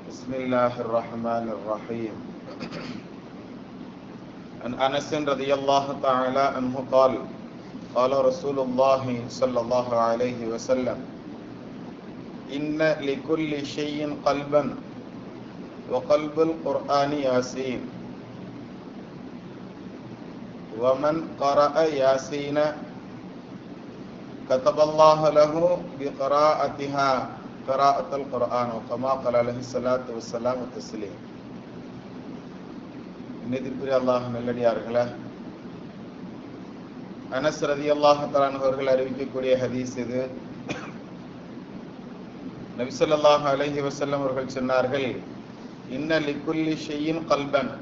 بسم الله الرحمن الرحيم. عن أنس رضي الله تعالى عنه قال قال رسول الله صلى الله عليه وسلم إن لكل شيء قلبا وقلب القرآن ياسين ومن قرأ ياسين كتب الله له بقراءتها قراءة القرآن وكما قال عليه الصلاة والسلام والتسليم. இன்னிதிற்குரிய அல்லாஹ் நல்லடியார்களே, அனஸ் ரலியல்லாஹு தஆலா அன்ஹு அவர்கள் அறிவிக்கக்கூடிய ஹதீஸ் இது. நபி ஸல்லல்லாஹு அலைஹி வஸல்லம் அவர்கள் சொன்னார்கள், இன்ன லிக்குல்லி ஷைஇன் கல்பன்,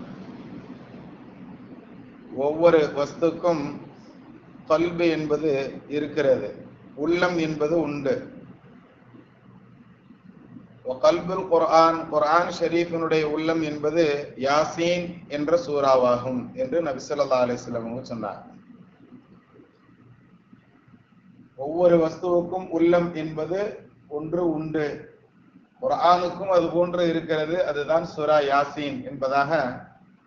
ஒவ்வொரு வஸ்துக்கும் கல்பு என்பது இருக்கிறது, உள்ளம் என்பது உண்டு. கல்புல் குர்ஆன், குர்ஆன் ஷரீஃபினுடைய உள்ளம் என்பது யாசீன் என்ற சூறாவாகும் என்று நபி ஸல்லல்லாஹு அலைஹி வஸல்லம் சொன்னார். ஒவ்வொரு வஸ்துவுக்கும் உள்ளம் என்பது ஒன்று உண்டு, குர்ஆனுக்கும் அது போன்று இருக்கிறது, அதுதான் சூரா யாசீன் என்பதாக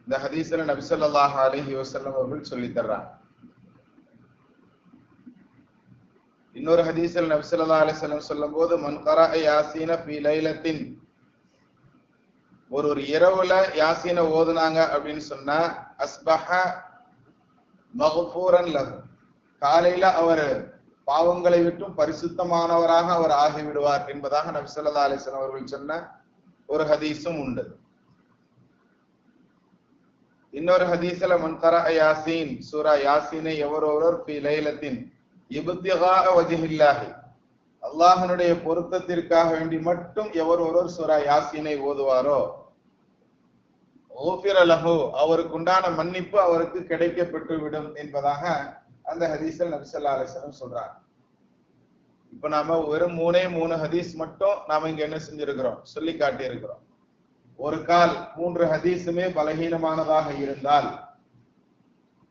இந்த ஹதீஸ்ல நபி ஸல்லல்லாஹு அலைஹி வஸல்லம் அவர்கள் சொல்லி தர்றார். இன்னொரு ஹதீஸில் நபி ஸல்லல்லாஹு அலைஹி வஸல்லம் சொல்லும்போது, மன் கரஅ யாசீன ஃபீ லைலத்தின், ஒரு இரவுல யாசீன ஓதுனாங்க அப்படின்னு சொன்னா, அஸ்பஹ மக்ஃபூரன் லஹு, காலையில அவர் பாவங்களை விட்டும் பரிசுத்தமானவராக அவர் ஆகிவிடுவார் என்பதாக நபி ஸல்லல்லாஹு அலைஹி வஸல்லம் அவர்கள் சொன்ன ஒரு ஹதீஸும் உண்டு. இன்னொரு ஹதீஸ்ல மன் கரஅ யாசீன், சூரா யாசீனை எவரொருவர் ஃபீ லைலத்தின் இப்திகாஅ வஜ்ஹில்லாஹி, அல்லாஹ்வுடைய பொருத்தத்திற்காக வேண்டி மட்டும் எவர் ஒருவர் சூரா யாசீனை ஓதுவாரோ, ஊஃபிர லஹு, அவருக்கு உண்டான மன்னிப்பு அவருக்கு கிடைக்க பெற்றுவிடும் என்பதாக அந்த ஹதீஸில் நபி ஸல்லல்லாஹு அலைஹி வஸல்லம் சொல்றாங்க. இப்ப நாம வெறும் மூணு ஹதீஸ் மட்டும் நாம இங்க என்ன செஞ்சிருக்கிறோம், சொல்லி காட்டி இருக்கிறோம். ஒரு கால் 3 ஹதீஸுமே பலகீனமானதாக இருந்தால்,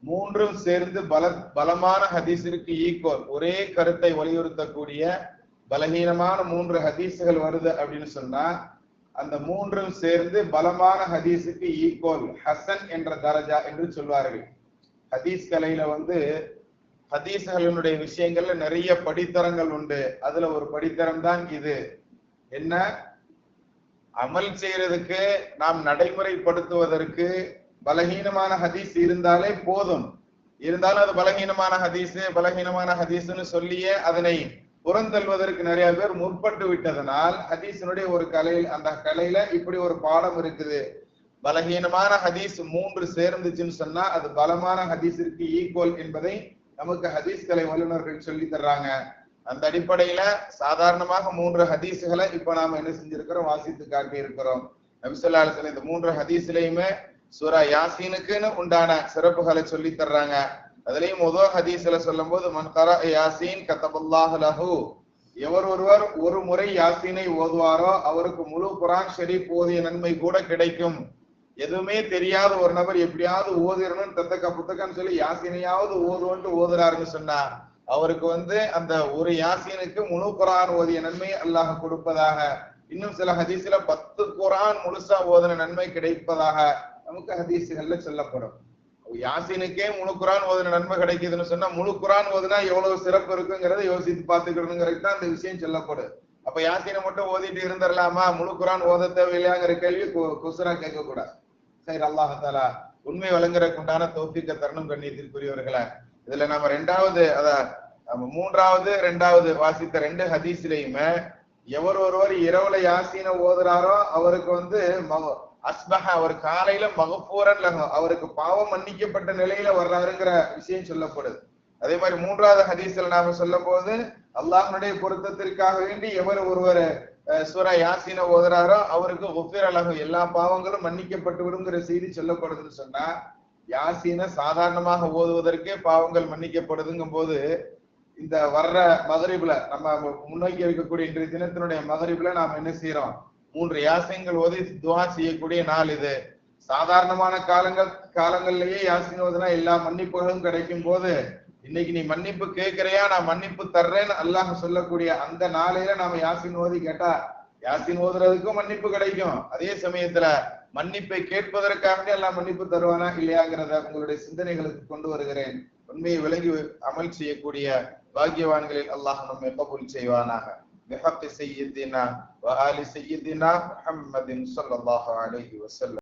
மூன்றும் சேர்ந்து பலமான ஹதீஸிற்கு ஈக்குவல், ஒரே கருத்தை வலியுறுத்தக்கூடிய பலகீனமான 3 ஹதீஸ்கள் வருது அப்படின்னு சொன்னா, அந்த மூன்றும் சேர்ந்து பலமான ஹதீஸுக்கு ஈக்குவல், ஹசன் என்ற தரஜா என்று சொல்வார்கள். ஹதீஸ் கலையில ஹதீஸ்களினுடைய விஷயங்கள்ல நிறைய படித்தரங்கள் உண்டு. அதுல ஒரு படித்தரம் தான் இது. என்ன? அமல் செய்யறதுக்கு, நாம் நடைமுறைப்படுத்துவதற்கு பலகீனமான ஹதீஸ் இருந்தாலே போதும். இருந்தாலும் அது பலகீனமான ஹதீஸ்னு சொல்லியே அதனை புறந்தள்வதற்கு நிறைய பேர் முற்பட்டு விட்டதனால் ஹதீஸினுடைய ஒரு கலையில், அந்த கலையில இப்படி ஒரு பாடம் இருக்குது. பலகீனமான ஹதீஸ் 3 சேர்ந்துச்சுன்னு சொன்னா அது பலமான ஹதீஸிற்கு ஈக்குவல் என்பதை நமக்கு ஹதீஸ் கலை வல்லுநர்கள் சொல்லி தர்றாங்க. அந்த அடிப்படையில சாதாரணமாக 3 ஹதீஸ்களை இப்ப நாம என்ன செஞ்சிருக்கிறோம், வாசித்து காட்டி இருக்கிறோம். நபி ஸல்லல்லாஹு அலைஹி வஸல்லம் இந்த 3 ஹதீஸ்லயுமே சூரா யாசீனுக்குன்னு உண்டான சிறப்புகளை சொல்லி தர்றாங்க. அதுலயும் முதல் ஹதீஸ்ல சொல்லும் போது, மன் கரஅ யாசீன் கதபல்லாஹு லஹு, எவர் ஒருவர் ஒரு முறை யாசீனை ஓதுவாரோ அவருக்கு முழு குர்ஆன் ஷரீஃப் ஓதிய நன்மை கூட கிடைக்கும். எதுவுமே தெரியாத ஒரு நபர் எப்படியாவது ஓதிரணும் புத்தகன்னு சொல்லி யாசீனையாவது ஓதுவன்ட்டு ஓதுறாருன்னு சொன்னா, அவருக்கு அந்த ஒரு யாசீனுக்கு முழு குர்ஆன் ஓதிய நன்மை அல்லாஹ் கொடுப்பதாக, இன்னும் சில ஹதீஸ்ல 10 குர்ஆன் முழுசா ஓதின நன்மை கிடைப்பதாக நமக்கு ஹதீஸ்கள்ல சொல்லப்படும். யாசீனுக்கே முழு குர்ஆன் ஓதின நன்மை கிடைக்குதுன்னு சொன்னா, முழு குர்ஆன் ஓதுனா எவ்வளவு சிறப்பு இருக்குங்கிறத யோசித்து பார்த்துக்கணுங்கிறது தான் அந்த விஷயம் சொல்லப்படும். அப்ப யாசீனை மட்டும் ஓதிட்டு இருந்துடலாமா, முழு குர்ஆன் ஓத தேவையில்லையாங்கிற கேள்வி குசுரா கேட்க கூடாது. சரி, அல்லாஹ் தஆலா உண்மை வழங்குறதுக்கு உண்டான தௌஃபீக்க தரணும். கண்ணியத்திற்குரியவர்களே, இதுல நம்ம 3வது 2வது வாசித்த 2 ஹதீஸ்லயுமே எவர் ஒருவர் இரவுல யாசீனை ஓதுறாரோ அவருக்கு அஸ்பஹ, அவர் காலையில மக்ஃபூரன் லஹு, அவருக்கு பாவம் மன்னிக்கப்பட்ட நிலையில வர்றாருங்கிற விஷயம் சொல்லப்படுது. அதே மாதிரி 3வது ஹதீஸ்ல நாம சொல்லும் போது, அல்லாஹ்வுடைய பொருத்தத்திற்காக வேண்டி எவர் ஒருவர் சூரா யாசீனை ஓதுறாரோ அவருக்கு குஃபிர லஹு, எல்லா பாவங்களும் மன்னிக்கப்பட்டு விடுங்கிற செய்தி சொல்லப்படுதுன்னு சொன்னா, யாசீனை சாதாரணமாக ஓதுவதற்கே பாவங்கள் மன்னிக்கப்படுதுங்கும் போது, இந்த வர்ற மகரிப்ல நம்ம முன்னோக்கி இருக்கக்கூடிய இன்றைய தினத்தினுடைய மகரிப்ல நாம் என்ன செய்யறோம், 3 யாசீன்கள் ஓதி துஆ செய்யக்கூடிய நாள் இது. சாதாரணமான காலங்கள்லயே யாசீன் ஓதுனா எல்லா மன்னிப்புகளும் கிடைக்கும் போது, இன்னைக்கு நீ மன்னிப்பு கேட்கிறையா, நான் மன்னிப்பு தர்றேன்னு அல்லாஹ் சொல்லக்கூடிய அந்த நாளையில நாம யாசீன் ஓதி கேட்டா யாசின் ஓதுறதுக்கும் மன்னிப்பு கிடைக்கும். அதே சமயத்துல மன்னிப்பை கேட்பதற்காக எல்லாம் மன்னிப்பு தருவானா இல்லையாங்கிறத உங்களுடைய சிந்தனைகளுக்கு கொண்டு வருகிறேன். உண்மையை விளங்கி அமல் செய்யக்கூடிய பாக்கியவான்களில் அல்லாஹ் நம்மை கபூல் செய்வானாக. بحق سيدنا وآل سيدنا محمد صلى الله عليه وسلم.